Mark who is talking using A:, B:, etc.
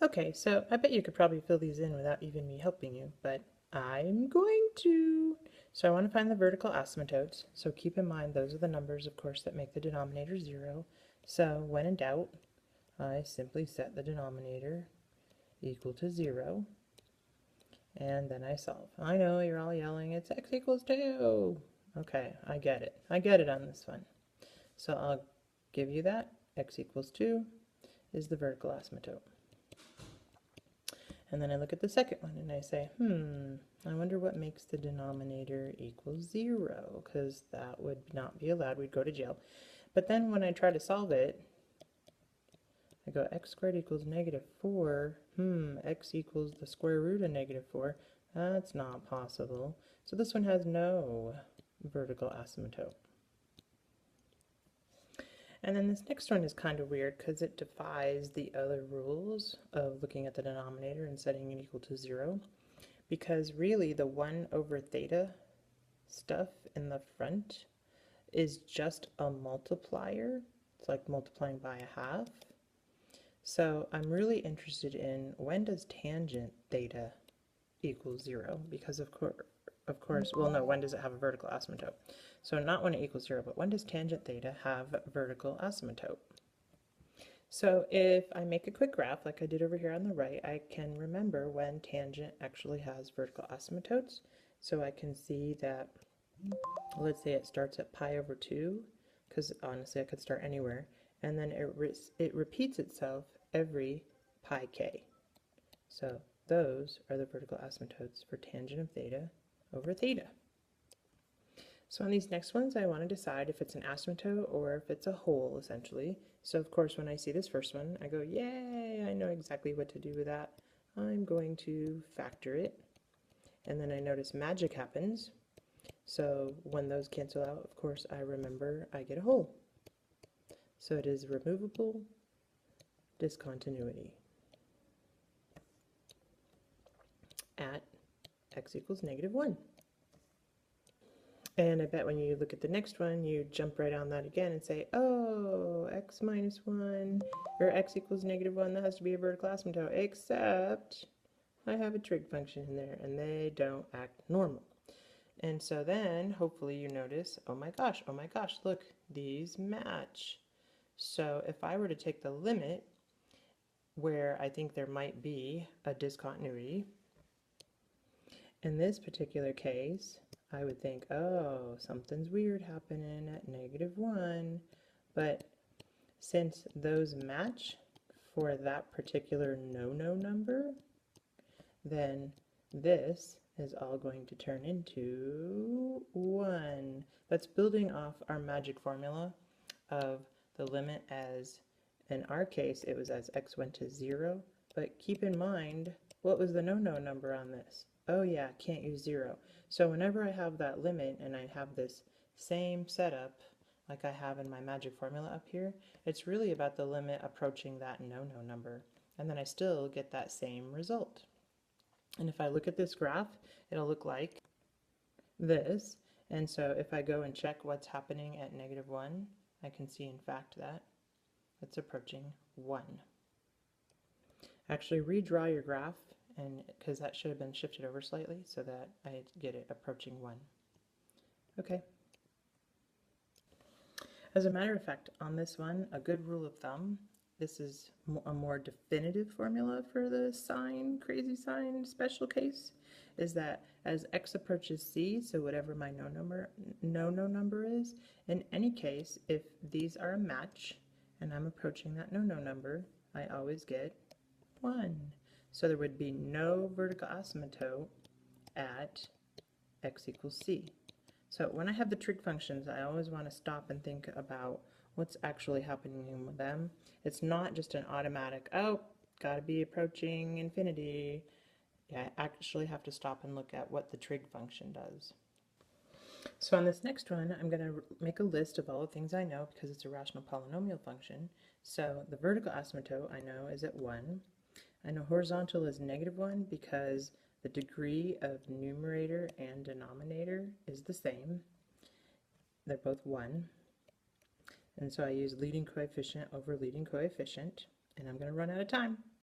A: Okay, so I bet you could probably fill these in without even me helping you, but I'm going to. So I want to find the vertical asymptotes. So keep in mind those are the numbers, of course, that make the denominator 0. So when in doubt, I simply set the denominator equal to 0, and then I solve. I know you're all yelling, it's x equals 2. Okay, I get it. I get it on this one. So I'll give you that. X equals 2 is the vertical asymptote. And then I look at the second one and I say, I wonder what makes the denominator equal 0, because that would not be allowed. We'd go to jail. But then when I try to solve it, I go x squared equals negative 4. X equals the square root of negative 4. That's not possible. So this one has no vertical asymptote. And then this next one is kind of weird because it defies the other rules of looking at the denominator and setting it equal to 0. Because really the 1 over theta stuff in the front is just a multiplier. It's like multiplying by a half. So I'm really interested in when does tangent theta equal 0? Because of course, well no, when does it have a vertical asymptote? So not when it equals 0, but when does tangent theta have vertical asymptote? So if I make a quick graph like I did over here on the right, I can remember when tangent actually has vertical asymptotes. So I can see that, let's say it starts at pi over 2, because honestly I could start anywhere, and then it repeats itself every pi k. So those are the vertical asymptotes for tangent of theta over theta. So on these next ones, I want to decide if it's an asymptote or if it's a hole, essentially. So of course, when I see this first one, I go, yay, I know exactly what to do with that. I'm going to factor it. And then I notice magic happens. So when those cancel out, of course, I remember I get a hole. So it is removable discontinuity at x equals negative 1. And I bet when you look at the next one, you jump right on that again and say, oh, x minus 1, or x equals negative 1, that has to be a vertical asymptote, except I have a trig function in there, and they don't act normal. And so then, hopefully you notice, oh my gosh, look, these match. So if I were to take the limit, where I think there might be a discontinuity, in this particular case, I would think, oh, something's weird happening at negative 1. But since those match for that particular no-no number, then this is all going to turn into 1. That's building off our magic formula of the limit as, in our case, it was as x went to 0. But keep in mind, what was the no-no number on this? Oh yeah, can't use 0. So whenever I have that limit and I have this same setup like I have in my magic formula up here, it's really about the limit approaching that no-no number. And then I still get that same result. And if I look at this graph, it'll look like this. And so if I go and check what's happening at negative 1, I can see in fact that it's approaching 1. Actually redraw your graph, and because that should have been shifted over slightly so that I get it approaching 1. Okay. As a matter of fact, on this one, a good rule of thumb, this is a more definitive formula for the sine, crazy sign special case, is that as x approaches c, so whatever my no-no number is, in any case, if these are a match and I'm approaching that no-no number, I always get 1. So there would be no vertical asymptote at x equals c. So when I have the trig functions, I always want to stop and think about what's actually happening with them. It's not just an automatic, oh, gotta be approaching infinity. Yeah, I actually have to stop and look at what the trig function does. So on this next one, I'm going to make a list of all the things I know because it's a rational polynomial function. So the vertical asymptote I know is at 1. I know horizontal is negative 1 because the degree of numerator and denominator is the same. They're both 1. And so I use leading coefficient over leading coefficient, and I'm going to run out of time.